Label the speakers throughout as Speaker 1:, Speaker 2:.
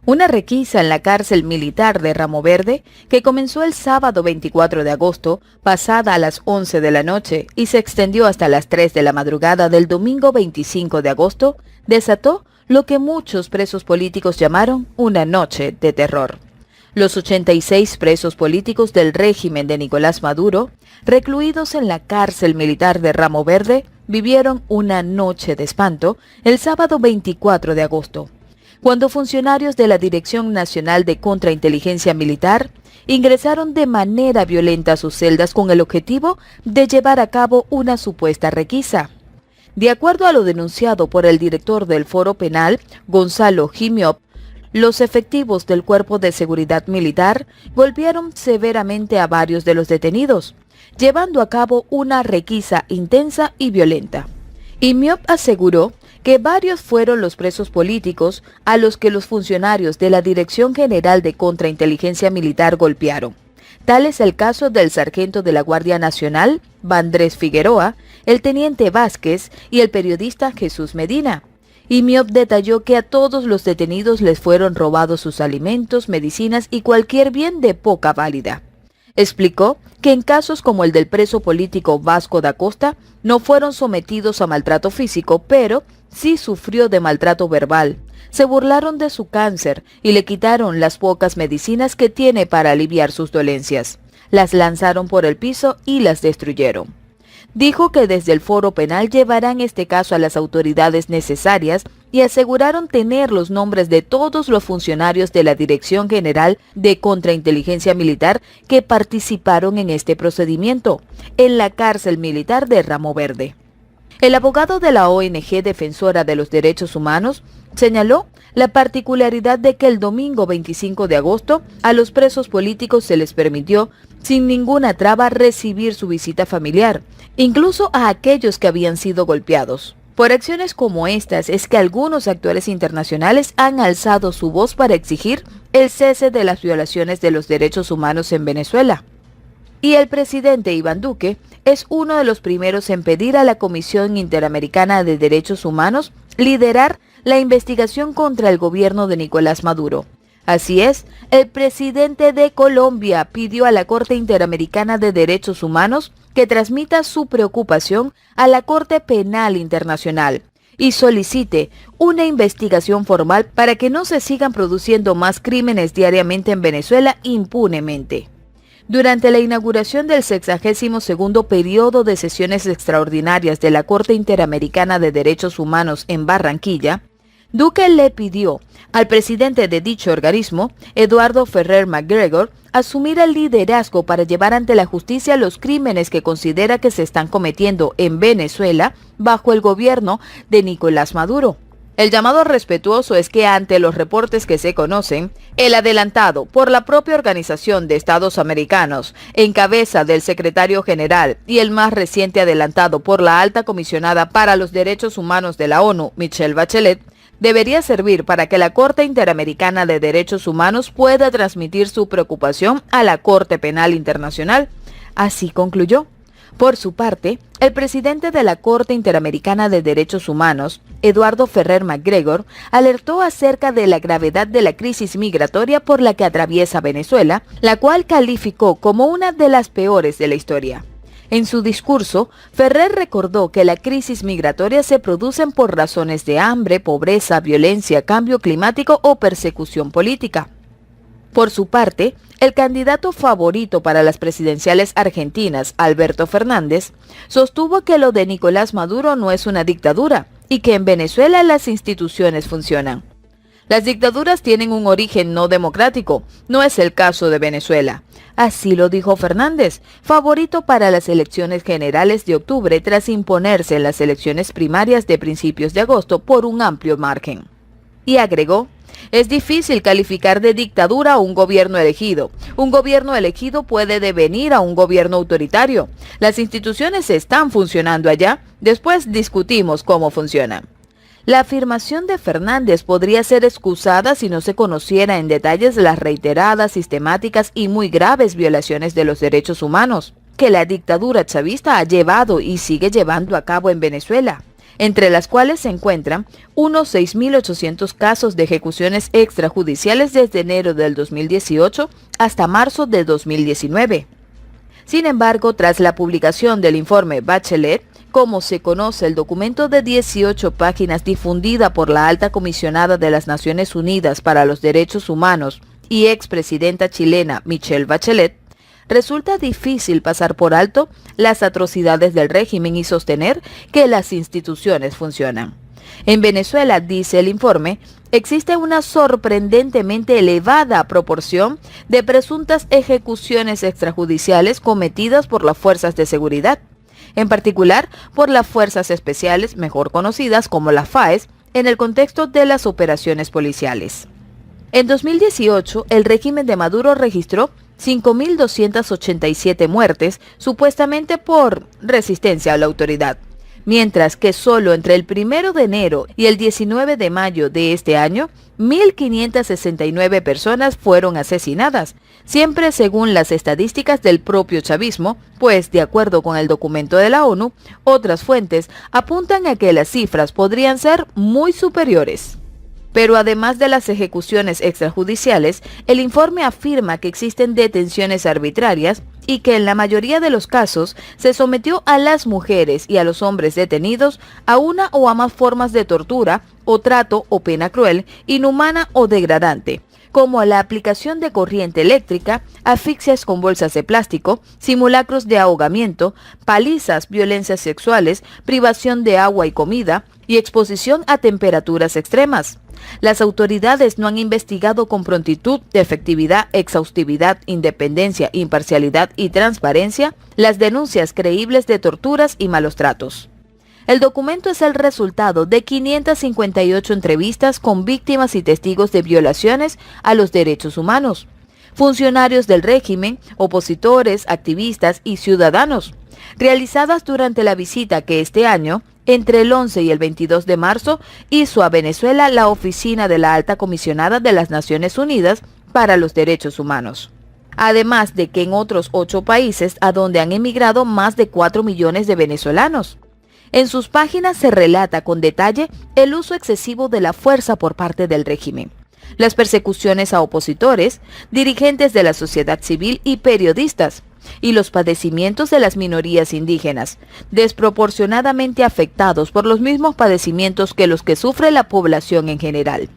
Speaker 1: Una requisa en la cárcel militar de Ramo Verde, que comenzó el sábado 24 de agosto, pasada a las 11 de la noche, y se extendió hasta las 3 de la madrugada del domingo 25 de agosto, desató lo que muchos presos políticos llamaron una noche de terror. Los 86 presos políticos del régimen de Nicolás Maduro, recluidos en la cárcel militar de Ramo Verde, vivieron una noche de espanto el sábado 24 de agosto, cuando funcionarios de la Dirección Nacional de Contrainteligencia Militar ingresaron de manera violenta a sus celdas con el objetivo de llevar a cabo una supuesta requisa. De acuerdo a lo denunciado por el director del Foro Penal, Gonzalo Gimiop, los efectivos del Cuerpo de Seguridad Militar golpearon severamente a varios de los detenidos, llevando a cabo una requisa intensa y violenta. Gimiop aseguró que varios fueron los presos políticos a los que los funcionarios de la Dirección General de Contrainteligencia Militar golpearon. Tal es el caso del sargento de la Guardia Nacional, Vandrés Figueroa, el teniente Vázquez y el periodista Jesús Medina. Gimiop detalló que a todos los detenidos les fueron robados sus alimentos, medicinas y cualquier bien de poca válida. Explicó que en casos como el del preso político Vasco da Costa no fueron sometidos a maltrato físico, pero sí sufrió de maltrato verbal. Se burlaron de su cáncer y le quitaron las pocas medicinas que tiene para aliviar sus dolencias. Las lanzaron por el piso y las destruyeron. Dijo que desde el Foro Penal llevarán este caso a las autoridades necesarias y aseguraron tener los nombres de todos los funcionarios de la Dirección General de Contrainteligencia Militar que participaron en este procedimiento en la cárcel militar de Ramo Verde. El abogado de la ONG Defensora de los Derechos Humanos señaló la particularidad de que el domingo 25 de agosto a los presos políticos se les permitió sin ninguna traba recibir su visita familiar, incluso a aquellos que habían sido golpeados. Por acciones como estas es que algunos actores internacionales han alzado su voz para exigir el cese de las violaciones de los derechos humanos en Venezuela. Y el presidente Iván Duque es uno de los primeros en pedir a la Comisión Interamericana de Derechos Humanos liderar la investigación contra el gobierno de Nicolás Maduro. Así es, el presidente de Colombia pidió a la Corte Interamericana de Derechos Humanos que transmita su preocupación a la Corte Penal Internacional y solicite una investigación formal para que no se sigan produciendo más crímenes diariamente en Venezuela impunemente. Durante la inauguración del 62º periodo de sesiones extraordinarias de la Corte Interamericana de Derechos Humanos en Barranquilla, Duque le pidió al presidente de dicho organismo, Eduardo Ferrer McGregor, asumir el liderazgo para llevar ante la justicia los crímenes que considera que se están cometiendo en Venezuela bajo el gobierno de Nicolás Maduro. El llamado respetuoso es que ante los reportes que se conocen, el adelantado por la propia Organización de Estados Americanos, en cabeza del secretario general, y el más reciente adelantado por la alta comisionada para los derechos humanos de la ONU, Michelle Bachelet, debería servir para que la Corte Interamericana de Derechos Humanos pueda transmitir su preocupación a la Corte Penal Internacional. Así concluyó. Por su parte, el presidente de la Corte Interamericana de Derechos Humanos, Eduardo Ferrer McGregor, alertó acerca de la gravedad de la crisis migratoria por la que atraviesa Venezuela, la cual calificó como una de las peores de la historia. En su discurso, Ferrer recordó que la crisis migratoria se produce por razones de hambre, pobreza, violencia, cambio climático o persecución política. Por su parte, el candidato favorito para las presidenciales argentinas, Alberto Fernández, sostuvo que lo de Nicolás Maduro no es una dictadura y que en Venezuela las instituciones funcionan. Las dictaduras tienen un origen no democrático, no es el caso de Venezuela. Así lo dijo Fernández, favorito para las elecciones generales de octubre tras imponerse en las elecciones primarias de principios de agosto por un amplio margen. Y agregó: es difícil calificar de dictadura a un gobierno elegido. Un gobierno elegido puede devenir a un gobierno autoritario. Las instituciones están funcionando allá, después discutimos cómo funcionan. La afirmación de Fernández podría ser excusada si no se conociera en detalles las reiteradas, sistemáticas y muy graves violaciones de los derechos humanos que la dictadura chavista ha llevado y sigue llevando a cabo en Venezuela. entre las cuales se encuentran unos 6.800 casos de ejecuciones extrajudiciales desde enero del 2018 hasta marzo de 2019. Sin embargo, tras la publicación del informe Bachelet, como se conoce el documento de 18 páginas difundida por la alta comisionada de las Naciones Unidas para los Derechos Humanos y expresidenta chilena Michelle Bachelet, resulta difícil pasar por alto las atrocidades del régimen y sostener que las instituciones funcionan. En Venezuela, dice el informe, existe una sorprendentemente elevada proporción de presuntas ejecuciones extrajudiciales cometidas por las fuerzas de seguridad, en particular por las fuerzas especiales, mejor conocidas como las FAES, en el contexto de las operaciones policiales. En 2018, el régimen de Maduro registró 5.287 muertes, supuestamente por resistencia a la autoridad, mientras que solo entre el 1 de enero y el 19 de mayo de este año, 1.569 personas fueron asesinadas, siempre según las estadísticas del propio chavismo, pues, de acuerdo con el documento de la ONU, otras fuentes apuntan a que las cifras podrían ser muy superiores. Pero además de las ejecuciones extrajudiciales, el informe afirma que existen detenciones arbitrarias y que en la mayoría de los casos se sometió a las mujeres y a los hombres detenidos a una o a más formas de tortura o trato o pena cruel, inhumana o degradante, como la aplicación de corriente eléctrica, asfixias con bolsas de plástico, simulacros de ahogamiento, palizas, violencias sexuales, privación de agua y comida y exposición a temperaturas extremas. Las autoridades no han investigado con prontitud, efectividad, exhaustividad, independencia, imparcialidad y transparencia las denuncias creíbles de torturas y malos tratos. El documento es el resultado de 558 entrevistas con víctimas y testigos de violaciones a los derechos humanos, funcionarios del régimen, opositores, activistas y ciudadanos, realizadas durante la visita que este año, entre el 11 y el 22 de marzo, hizo a Venezuela la oficina de la Alta Comisionada de las Naciones Unidas para los Derechos Humanos. Además de que en otros 8 países a donde han emigrado más de 4 millones de venezolanos. En sus páginas se relata con detalle el uso excesivo de la fuerza por parte del régimen, las persecuciones a opositores, dirigentes de la sociedad civil y periodistas, y los padecimientos de las minorías indígenas, desproporcionadamente afectados por los mismos padecimientos que los que sufre la población en general,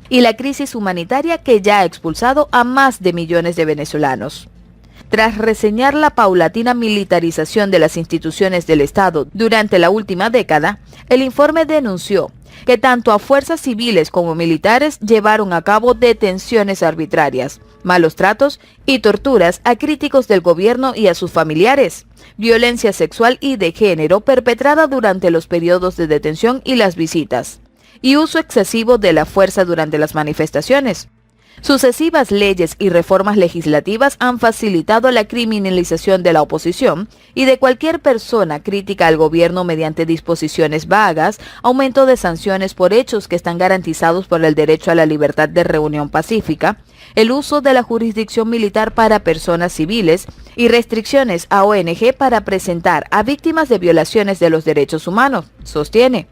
Speaker 1: y la crisis humanitaria que ya ha expulsado a más de millones de venezolanos. Tras reseñar la paulatina militarización de las instituciones del Estado durante la última década, el informe denunció que tanto a fuerzas civiles como militares llevaron a cabo detenciones arbitrarias, malos tratos y torturas a críticos del gobierno y a sus familiares, violencia sexual y de género perpetrada durante los periodos de detención y las visitas, y uso excesivo de la fuerza durante las manifestaciones. Sucesivas leyes y reformas legislativas han facilitado la criminalización de la oposición y de cualquier persona crítica al gobierno mediante disposiciones vagas, aumento de sanciones por hechos que están garantizados por el derecho a la libertad de reunión pacífica, el uso de la jurisdicción militar para personas civiles y restricciones a ONG para presentar a víctimas de violaciones de los derechos humanos, sostiene.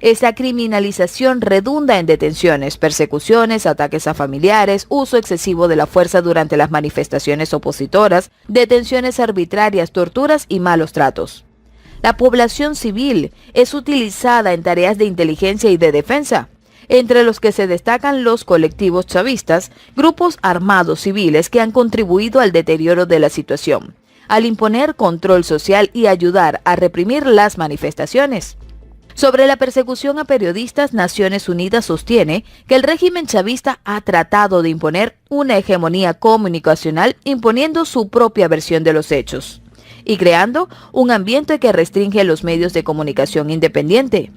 Speaker 1: Esa criminalización redunda en detenciones, persecuciones, ataques a familiares, uso excesivo de la fuerza durante las manifestaciones opositoras, detenciones arbitrarias, torturas y malos tratos. La población civil es utilizada en tareas de inteligencia y de defensa, entre los que se destacan los colectivos chavistas, grupos armados civiles que han contribuido al deterioro de la situación, al imponer control social y ayudar a reprimir las manifestaciones. Sobre la persecución a periodistas, Naciones Unidas sostiene que el régimen chavista ha tratado de imponer una hegemonía comunicacional imponiendo su propia versión de los hechos y creando un ambiente que restringe los medios de comunicación independiente.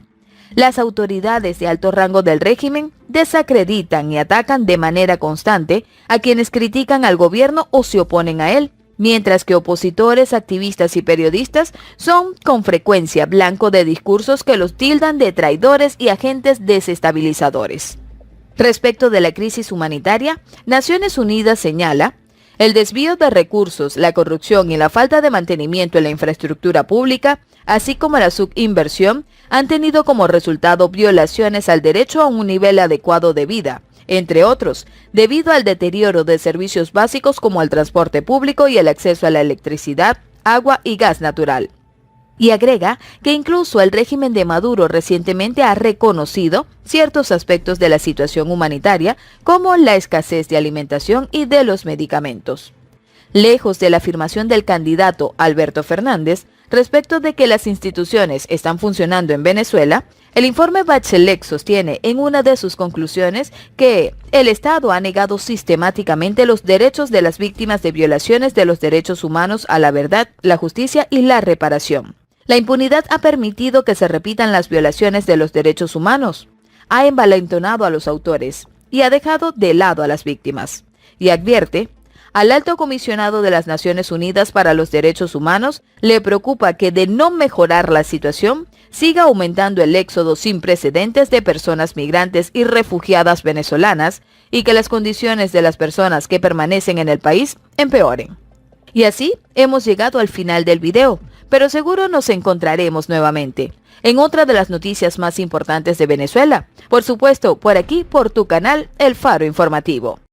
Speaker 1: Las autoridades de alto rango del régimen desacreditan y atacan de manera constante a quienes critican al gobierno o se oponen a él, mientras que opositores, activistas y periodistas son con frecuencia blanco de discursos que los tildan de traidores y agentes desestabilizadores. Respecto de la crisis humanitaria, Naciones Unidas señala El desvío de recursos, la corrupción y la falta de mantenimiento en la infraestructura pública, así como la subinversión, han tenido como resultado violaciones al derecho a un nivel adecuado de vida, entre otros, debido al deterioro de servicios básicos como el transporte público y el acceso a la electricidad, agua y gas natural. Y agrega que incluso el régimen de Maduro recientemente ha reconocido ciertos aspectos de la situación humanitaria, como la escasez de alimentación y de los medicamentos. Lejos de la afirmación del candidato Alberto Fernández respecto de que las instituciones están funcionando en Venezuela, el informe Bachelet sostiene en una de sus conclusiones que el Estado ha negado sistemáticamente los derechos de las víctimas de violaciones de los derechos humanos a la verdad, la justicia y la reparación. La impunidad ha permitido que se repitan las violaciones de los derechos humanos, ha envalentonado a los autores y ha dejado de lado a las víctimas. Y advierte, al Alto Comisionado de las Naciones Unidas para los Derechos Humanos le preocupa que de no mejorar la situación, siga aumentando el éxodo sin precedentes de personas migrantes y refugiadas venezolanas y que las condiciones de las personas que permanecen en el país empeoren. Y así hemos llegado al final del video, pero seguro nos encontraremos nuevamente en otra de las noticias más importantes de Venezuela. Por supuesto, por aquí, por tu canal, El Faro Informativo.